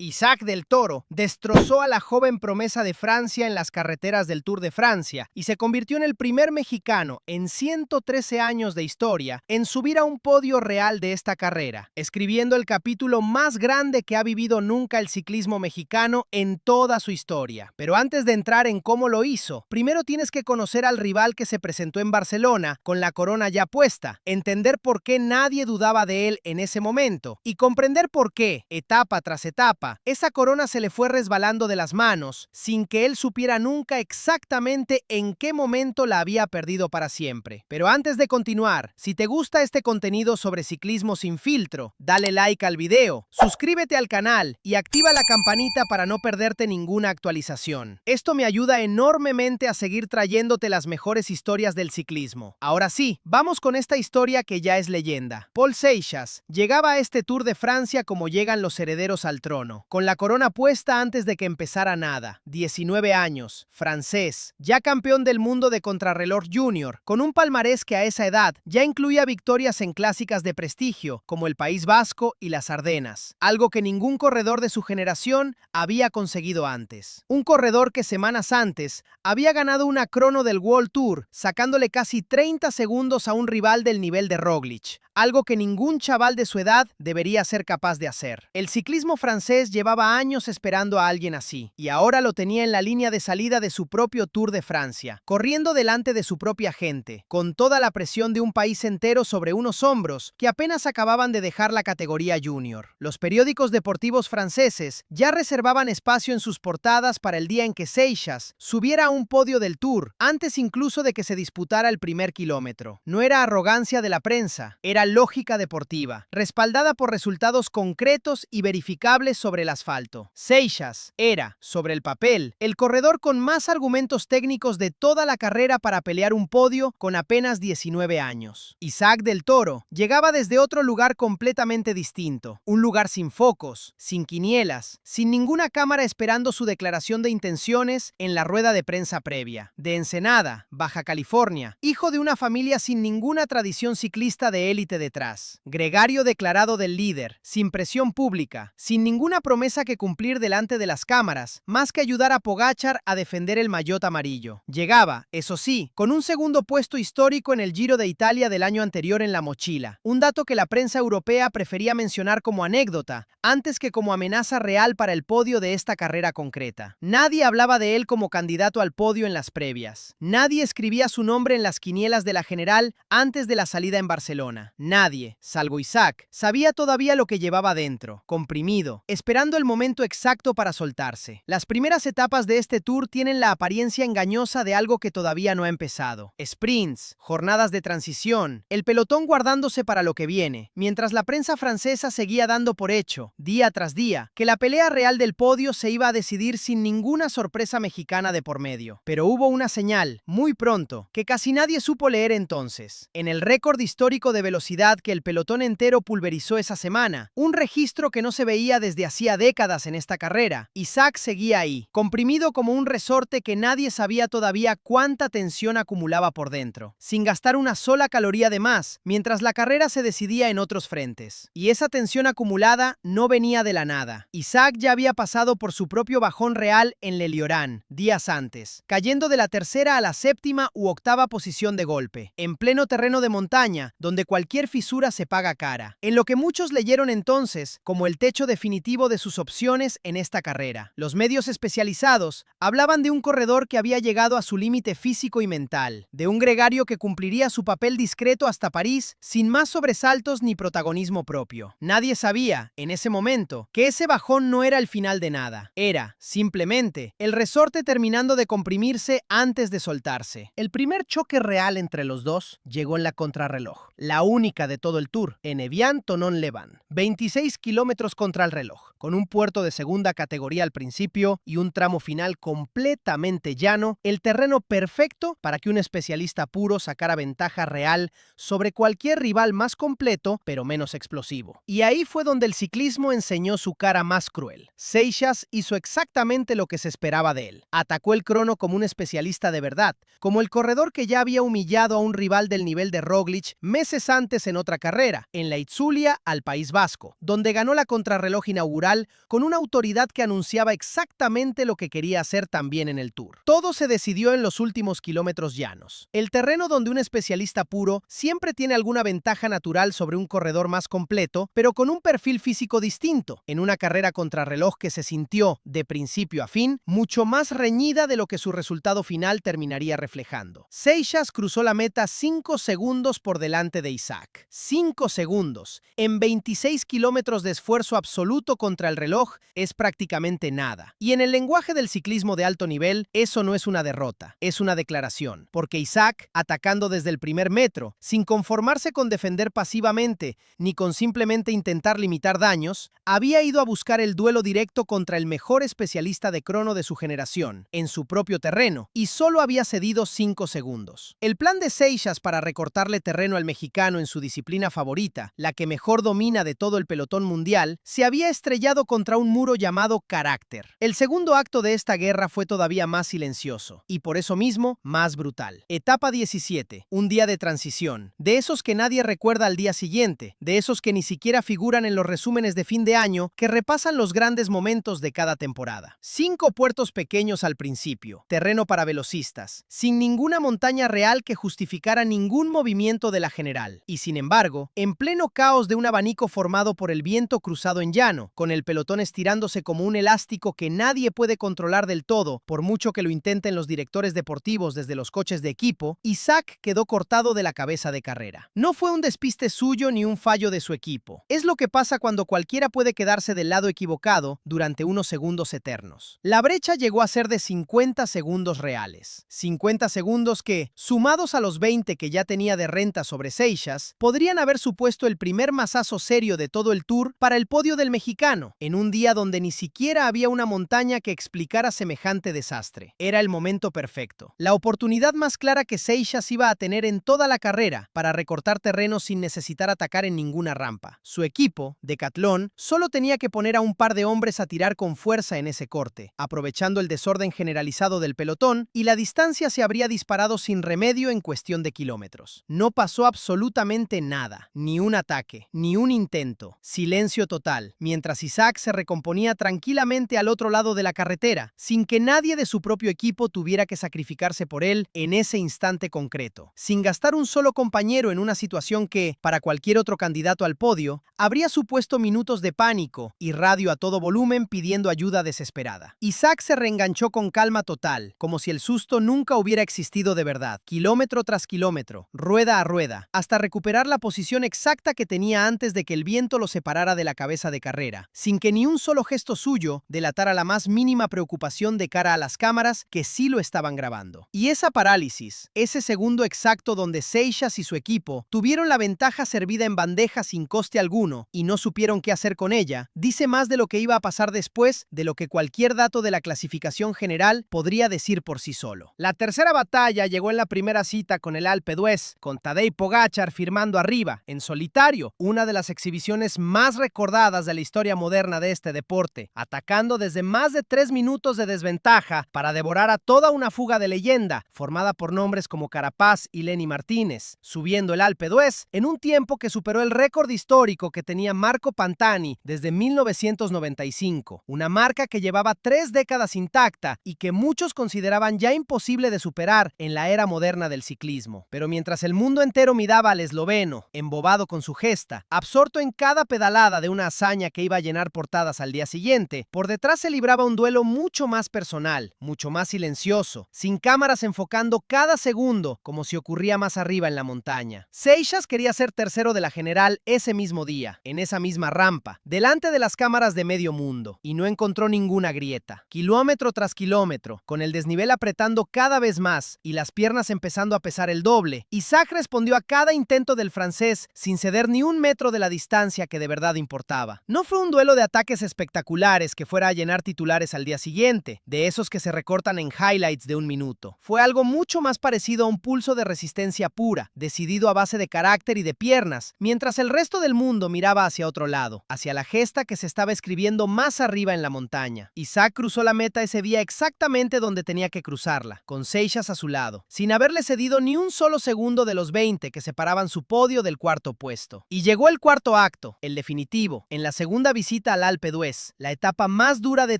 Isaac del Toro destrozó a la joven promesa de Francia en las carreteras del Tour de Francia y se convirtió en el primer mexicano en 113 años de historia en subir a un podio real de esta carrera, escribiendo el capítulo más grande que ha vivido nunca el ciclismo mexicano en toda su historia. Pero antes de entrar en cómo lo hizo, primero tienes que conocer al rival que se presentó en Barcelona con la corona ya puesta, entender por qué nadie dudaba de él en ese momento y comprender por qué, etapa tras etapa, esa corona se le fue resbalando de las manos sin que él supiera nunca exactamente en qué momento la había perdido para siempre. Pero antes de continuar, si te gusta este contenido sobre ciclismo sin filtro, dale like al video, suscríbete al canal y activa la campanita para no perderte ninguna actualización. Esto me ayuda enormemente a seguir trayéndote las mejores historias del ciclismo. Ahora sí, vamos con esta historia que ya es leyenda. Paul Seixas llegaba a este Tour de Francia como llegan los herederos al trono, con la corona puesta antes de que empezara nada. 19 años, francés, ya campeón del mundo de contrarreloj junior, con un palmarés que a esa edad ya incluía victorias en clásicas de prestigio como el País Vasco y las Ardenas, algo que ningún corredor de su generación había conseguido antes. Un corredor que semanas antes había ganado una crono del World Tour, sacándole casi 30 segundos a un rival del nivel de Roglic, algo que ningún chaval de su edad debería ser capaz de hacer. El ciclismo francés llevaba años esperando a alguien así, y ahora lo tenía en la línea de salida de su propio Tour de Francia, corriendo delante de su propia gente, con toda la presión de un país entero sobre unos hombros que apenas acababan de dejar la categoría junior. Los periódicos deportivos franceses ya reservaban espacio en sus portadas para el día en que Seixas subiera a un podio del Tour, antes incluso de que se disputara el primer kilómetro. No era arrogancia de la prensa, era lógica deportiva, respaldada por resultados concretos y verificables sobre el asfalto. Seixas era, sobre el papel, el corredor con más argumentos técnicos de toda la carrera para pelear un podio con apenas 19 años. Isaac del Toro llegaba desde otro lugar completamente distinto, un lugar sin focos, sin quinielas, sin ninguna cámara esperando su declaración de intenciones en la rueda de prensa previa. De Ensenada, Baja California, hijo de una familia sin ninguna tradición ciclista de élite detrás. Gregario declarado del líder, sin presión pública, sin ninguna promesa que cumplir delante de las cámaras, más que ayudar a Pogačar a defender el maillot amarillo. Llegaba, eso sí, con un segundo puesto histórico en el Giro de Italia del año anterior en la mochila, un dato que la prensa europea prefería mencionar como anécdota, antes que como amenaza real para el podio de esta carrera concreta. Nadie hablaba de él como candidato al podio en las previas. Nadie escribía su nombre en las quinielas de la general antes de la salida en Barcelona. Nadie, salvo Isaac, sabía todavía lo que llevaba dentro, comprimido, esperando el momento exacto para soltarse. Las primeras etapas de este tour tienen la apariencia engañosa de algo que todavía no ha empezado. Sprints, jornadas de transición, el pelotón guardándose para lo que viene, mientras la prensa francesa seguía dando por hecho, día tras día, que la pelea real del podio se iba a decidir sin ninguna sorpresa mexicana de por medio. Pero hubo una señal, muy pronto, que casi nadie supo leer entonces. En el récord histórico de velocidad que el pelotón entero pulverizó esa semana, un registro que no se veía desde hacía décadas en esta carrera, Isaac seguía ahí, comprimido como un resorte que nadie sabía todavía cuánta tensión acumulaba por dentro, sin gastar una sola caloría de más, mientras la carrera se decidía en otros frentes. Y esa tensión acumulada no venía de la nada. Isaac ya había pasado por su propio bajón real en Leliorán, días antes, cayendo de la tercera a la séptima u octava posición de golpe, en pleno terreno de montaña, donde cualquier fisura se paga cara, en lo que muchos leyeron entonces como el techo definitivo de sus opciones en esta carrera. Los medios especializados hablaban de un corredor que había llegado a su límite físico y mental, de un gregario que cumpliría su papel discreto hasta París sin más sobresaltos ni protagonismo propio. Nadie sabía, en ese momento, que ese bajón no era el final de nada. Era, simplemente, el resorte terminando de comprimirse antes de soltarse. El primer choque real entre los dos llegó en la contrarreloj, la única de todo el Tour, en Evian-Thonon-les-Bains. 26 kilómetros contra el reloj, con un puerto de segunda categoría al principio y un tramo final completamente llano, el terreno perfecto para que un especialista puro sacara ventaja real sobre cualquier rival más completo, pero menos explosivo. Y ahí fue donde el ciclismo enseñó su cara más cruel. Seixas hizo exactamente lo que se esperaba de él. Atacó el crono como un especialista de verdad, como el corredor que ya había humillado a un rival del nivel de Roglic meses antes meses en otra carrera, en la Itzulia, al País Vasco, donde ganó la contrarreloj inaugural con una autoridad que anunciaba exactamente lo que quería hacer también en el Tour. Todo se decidió en los últimos kilómetros llanos. El terreno donde un especialista puro siempre tiene alguna ventaja natural sobre un corredor más completo, pero con un perfil físico distinto, en una carrera contrarreloj que se sintió, de principio a fin, mucho más reñida de lo que su resultado final terminaría reflejando. Seixas cruzó la meta 5 segundos por delante de Isaac. 5 segundos. En 26 kilómetros de esfuerzo absoluto contra el reloj es prácticamente nada. Y en el lenguaje del ciclismo de alto nivel, eso no es una derrota, es una declaración. Porque Isaac, atacando desde el primer metro, sin conformarse con defender pasivamente, ni con simplemente intentar limitar daños, había ido a buscar el duelo directo contra el mejor especialista de crono de su generación, en su propio terreno, y solo había cedido 5 segundos. El plan de Seixas para recortarle terreno al mexicano en su disciplina favorita, la que mejor domina de todo el pelotón mundial, se había estrellado contra un muro llamado carácter. El segundo acto de esta guerra fue todavía más silencioso, y por eso mismo, más brutal. Etapa 17, un día de transición, de esos que nadie recuerda al día siguiente, de esos que ni siquiera figuran en los resúmenes de fin de año que repasan los grandes momentos de cada temporada. 5 puertos pequeños al principio, terreno para velocistas, sin ninguna montaña real que justificara ningún movimiento de la general, y sin embargo, en pleno caos de un abanico formado por el viento cruzado en llano, con el pelotón estirándose como un elástico que nadie puede controlar del todo, por mucho que lo intenten los directores deportivos desde los coches de equipo, Isaac quedó cortado de la cabeza de carrera. No fue un despiste suyo ni un fallo de su equipo. Es lo que pasa cuando cualquiera puede quedarse del lado equivocado durante unos segundos eternos. La brecha llegó a ser de 50 segundos reales. 50 segundos que, sumados a los 20 que ya tenía de renta sobre Seixas, podrían haber supuesto el primer mazazo serio de todo el Tour para el podio del mexicano, en un día donde ni siquiera había una montaña que explicara semejante desastre. Era el momento perfecto. La oportunidad más clara que Seixas iba a tener en toda la carrera para recortar terreno sin necesitar atacar en ninguna rampa. Su equipo, Decathlon, solo tenía que poner a un par de hombres a tirar con fuerza en ese corte, aprovechando el desorden generalizado del pelotón, y la distancia se habría disparado sin remedio en cuestión de kilómetros. No pasó absolutamente nada, ni un ataque, ni un intento. Silencio total, mientras Isaac se recomponía tranquilamente al otro lado de la carretera, sin que nadie de su propio equipo tuviera que sacrificarse por él en ese instante concreto, sin gastar un solo compañero en una situación que, para cualquier otro candidato al podio, habría supuesto minutos de pánico y radio a todo volumen pidiendo ayuda desesperada. Isaac se reenganchó con calma total, como si el susto nunca hubiera existido de verdad, kilómetro tras kilómetro, rueda a rueda, hasta recuperar la posición exacta que tenía antes de que el viento lo separara de la cabeza de carrera, sin que ni un solo gesto suyo delatara la más mínima preocupación de cara a las cámaras que sí lo estaban grabando. Y esa parálisis, ese segundo exacto donde Seixas y su equipo tuvieron la ventaja servida en bandeja sin coste alguno y no supieron qué hacer con ella, dice más de lo que iba a pasar después de lo que cualquier dato de la clasificación general podría decir por sí solo. La tercera batalla llegó en la primera cita con el Alpe d'Huez, con Tadej Pogačar firmando arriba, en solitario, una de las exhibiciones más recordadas de la historia moderna de este deporte, atacando desde más de 3 minutos de desventaja para devorar a toda una fuga de leyenda, formada por nombres como Carapaz y Lenny Martínez, subiendo el Alpe d'Huez en un tiempo que superó el récord histórico que tenía Marco Pantani desde 1995, una marca que llevaba 3 décadas intacta y que muchos consideraban ya imposible de superar en la era moderna del ciclismo. Pero mientras el mundo entero miraba al esloveno, embobado con su gesta, absorto en cada pedalada de una hazaña que iba a llenar portadas al día siguiente, por detrás se libraba un duelo mucho más personal, mucho más silencioso, sin cámaras enfocando cada segundo como si ocurría más arriba en la montaña. Seixas quería ser tercero de la general ese mismo día, en esa misma rampa, delante de las cámaras de medio mundo, y no encontró ninguna grieta. Kilómetro tras kilómetro, con el desnivel apretando cada vez más y las piernas empezando a pesar el doble, Isaac respondió a cada intento del francés sin ceder ni un metro de la distancia que de verdad importaba. No fue un duelo de ataques espectaculares que fuera a llenar titulares al día siguiente, de esos que se recortan en highlights de un minuto. Fue algo mucho más parecido a un pulso de resistencia pura, decidido a base de carácter y de piernas, mientras el resto del mundo miraba hacia otro lado, hacia la gesta que se estaba escribiendo más arriba en la montaña. Isaac cruzó la meta ese día exactamente donde tenía que cruzarla, con Seixas a su lado, sin haberle cedido ni un solo segundo de los 20 que separaban su podio del cuarto puesto. Y llegó el cuarto acto, el definitivo, en la segunda visita al Alpe d'Huez, la etapa más dura de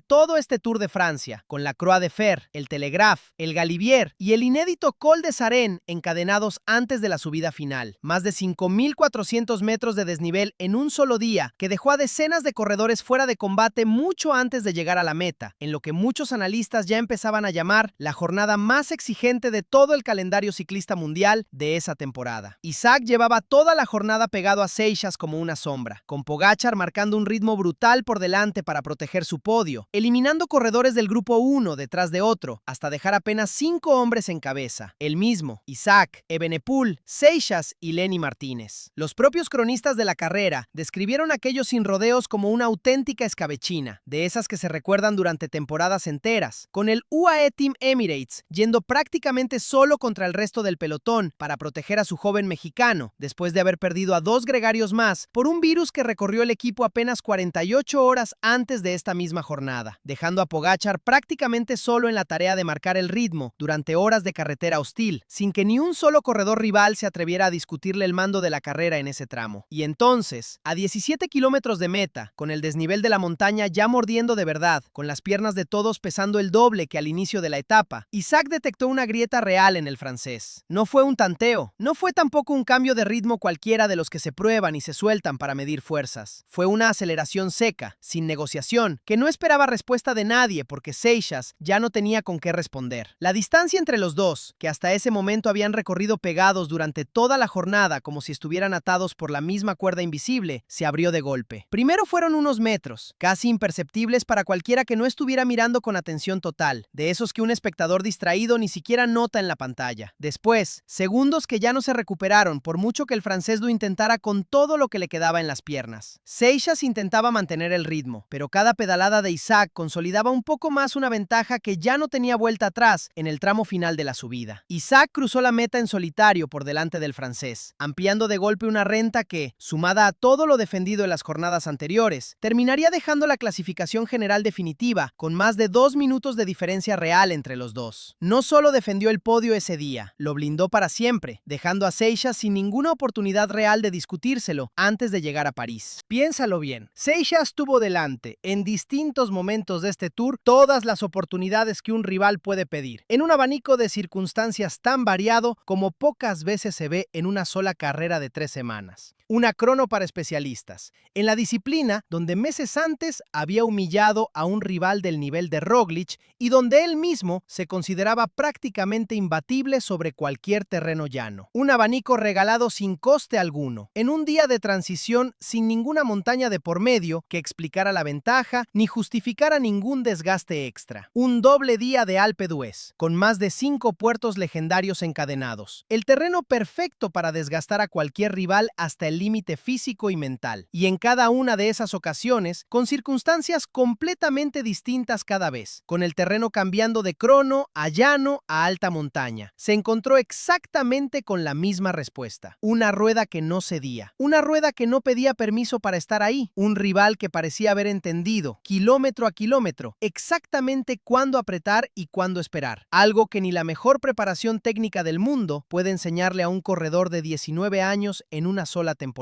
todo este Tour de Francia, con la Croix de Fer, el Telegraph, el Galibier y el inédito Col de Sarenne encadenados antes de la subida final. Más de 5.400 metros de desnivel en un solo día, que dejó a decenas de corredores fuera de combate mucho antes de llegar a la meta, en lo que muchos analistas ya empezaban a llamar la jornada más exigente de todo el calendario ciclista mundial de esa temporada. Isaac llevaba toda la jornada pegado a Seixas como una sombra, con Pogačar marcando un ritmo brutal por delante para proteger su podio, eliminando corredores del grupo 1 detrás de otro, hasta dejar apenas 5 hombres en cabeza, el mismo, Isaac, Evenepoel, Seixas y Lenny Martínez. Los propios cronistas de la carrera describieron aquellos sin rodeos como una auténtica escabechina, de esas que se recuerdan durante temporadas enteras, con el UAE Team Emirates yendo prácticamente solo contra el resto del pelotón para proteger a su joven mexicano, después de haber perdido a 2 gregarios más por un virus que recorrió el equipo apenas 48 horas antes de esta misma jornada, dejando a Pogačar prácticamente solo en la tarea de marcar el ritmo durante horas de carretera hostil, sin que ni un solo corredor rival se atreviera a discutirle el mando de la carrera en ese tramo. Y entonces, a 17 kilómetros de meta, con el desnivel de la montaña ya mordiendo de verdad, con las piernas de todos pesando el doble que al inicio de la etapa, Isaac detectó una grieta real en el francés. No fue un tanteo, no fue tampoco un cambio de ritmo cualquiera de los que se prueban y se sueltan para medir fuerzas. Fue una aceleración seca, sin negociación, que no esperaba respuesta de nadie porque Seixas ya no tenía con qué responder. La distancia entre los dos, que hasta ese momento habían recorrido pegados durante toda la jornada como si estuvieran atados por la misma cuerda invisible, se abrió de golpe. Primero fueron unos metros, casi imperceptibles para cualquiera que no estuviera mirando con atención total, de esos que un espectador distraído ni siquiera nota en la pantalla. Después, segundos que ya no se recuperaron por mucho que el francés lo intentara con todo lo que le quedaba en las piernas. Seixas intentaba mantener el ritmo, pero cada pedalada de Isaac consolidaba un poco más una ventaja que ya no tenía vuelta atrás en el tramo final de la subida. Isaac cruzó la meta en solitario por delante del francés, ampliando de golpe una renta que, sumada a todo lo defendido en las jornadas anteriores, terminaría dejando la clasificación general definitiva con más de 2 minutos de diferencia real entre los dos. No solo defendió el podio ese día, lo blindó para siempre, dejando a Seixas sin ninguna oportunidad real de discutírselo antes de llegar a París. Piénsalo bien, Seixas tuvo delante, en distintos momentos de este Tour, todas las oportunidades que un rival puede pedir, en un abanico de circunstancias tan variado como pocas veces se ve en una sola carrera de 3 semanas. Una crono para especialistas, en la disciplina donde meses antes había humillado a un rival del nivel de Roglic y donde él mismo se consideraba prácticamente imbatible sobre cualquier terreno llano. Un abanico regalado sin coste alguno, en un día de transición sin ninguna montaña de por medio que explicara la ventaja ni justificara ningún desgaste extra. Un doble día de Alpe d'Huez, con más de 5 puertos legendarios encadenados. El terreno perfecto para desgastar a cualquier rival hasta el límite físico y mental. Y en cada una de esas ocasiones, con circunstancias completamente distintas cada vez, con el terreno cambiando de crono a llano a alta montaña, se encontró exactamente con la misma respuesta. Una rueda que no cedía, una rueda que no pedía permiso para estar ahí, un rival que parecía haber entendido, kilómetro a kilómetro, exactamente cuándo apretar y cuándo esperar, algo que ni la mejor preparación técnica del mundo puede enseñarle a un corredor de 19 años en una sola temporada.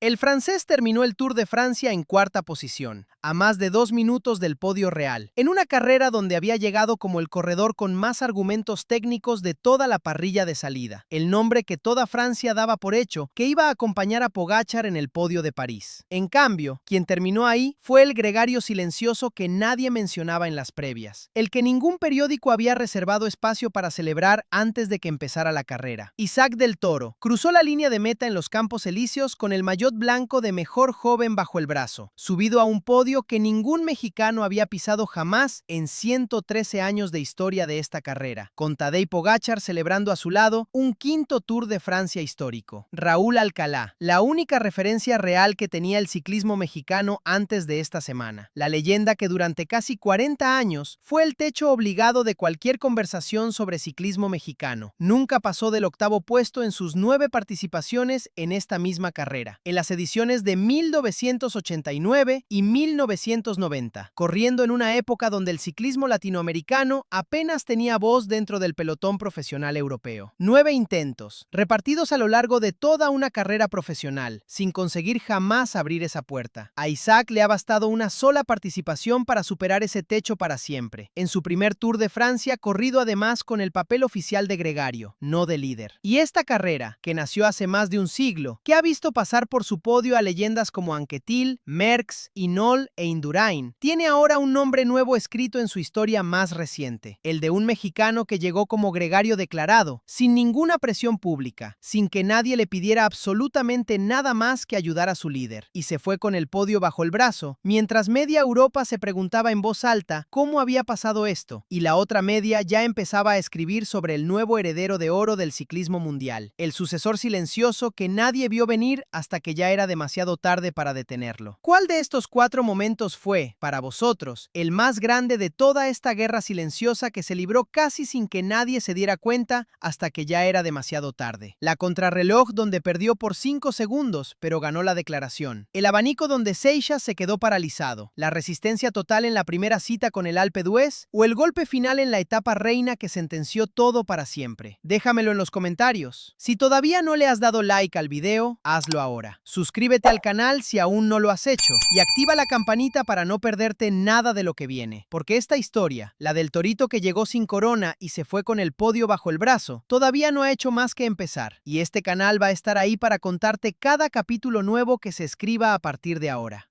El francés terminó el Tour de Francia en cuarta posición, a más de 2 minutos del podio real, en una carrera donde había llegado como el corredor con más argumentos técnicos de toda la parrilla de salida, el nombre que toda Francia daba por hecho que iba a acompañar a Pogačar en el podio de París. En cambio, quien terminó ahí fue el gregario silencioso que nadie mencionaba en las previas, el que ningún periódico había reservado espacio para celebrar antes de que empezara la carrera. Isaac del Toro cruzó la línea de meta en los Campos Elíseos con el maillot blanco de mejor joven bajo el brazo, subido a un podio que ningún mexicano había pisado jamás en 113 años de historia de esta carrera, con Tadej Pogačar celebrando a su lado un quinto Tour de Francia histórico. Raúl Alcalá, la única referencia real que tenía el ciclismo mexicano antes de esta semana, la leyenda que durante casi 40 años fue el techo obligado de cualquier conversación sobre ciclismo mexicano. Nunca pasó del 8º puesto en sus 9 participaciones en esta misma carrera, en las ediciones de 1989 y 1990, corriendo en una época donde el ciclismo latinoamericano apenas tenía voz dentro del pelotón profesional europeo. 9 intentos, repartidos a lo largo de toda una carrera profesional, sin conseguir jamás abrir esa puerta. A Isaac le ha bastado una sola participación para superar ese techo para siempre. En su primer Tour de Francia, corrido además con el papel oficial de gregario, no de líder. Y esta carrera, que nació hace más de un siglo, que ha visto pasar por su podio a leyendas como Anquetil, Merckx, Hinault e Indurain, tiene ahora un nombre nuevo escrito en su historia más reciente, el de un mexicano que llegó como gregario declarado, sin ninguna presión pública, sin que nadie le pidiera absolutamente nada más que ayudar a su líder, y se fue con el podio bajo el brazo, mientras media Europa se preguntaba en voz alta cómo había pasado esto, y la otra media ya empezaba a escribir sobre el nuevo heredero de oro del ciclismo mundial, el sucesor silencioso que nadie vio venir hasta que ya era demasiado tarde para detenerlo. ¿Cuál de estos 4 momentos fue, para vosotros, el más grande de toda esta guerra silenciosa que se libró casi sin que nadie se diera cuenta hasta que ya era demasiado tarde? La contrarreloj donde perdió por 5 segundos, pero ganó la declaración. El abanico donde Seixas se quedó paralizado. La resistencia total en la primera cita con el Alpe d'Huez o el golpe final en la etapa reina que sentenció todo para siempre. Déjamelo en los comentarios. Si todavía no le has dado like al video, hazlo ahora. Suscríbete al canal si aún no lo has hecho y activa la campanita para no perderte nada de lo que viene. Porque esta historia, la del torito que llegó sin corona y se fue con el podio bajo el brazo, todavía no ha hecho más que empezar. Y este canal va a estar ahí para contarte cada capítulo nuevo que se escriba a partir de ahora.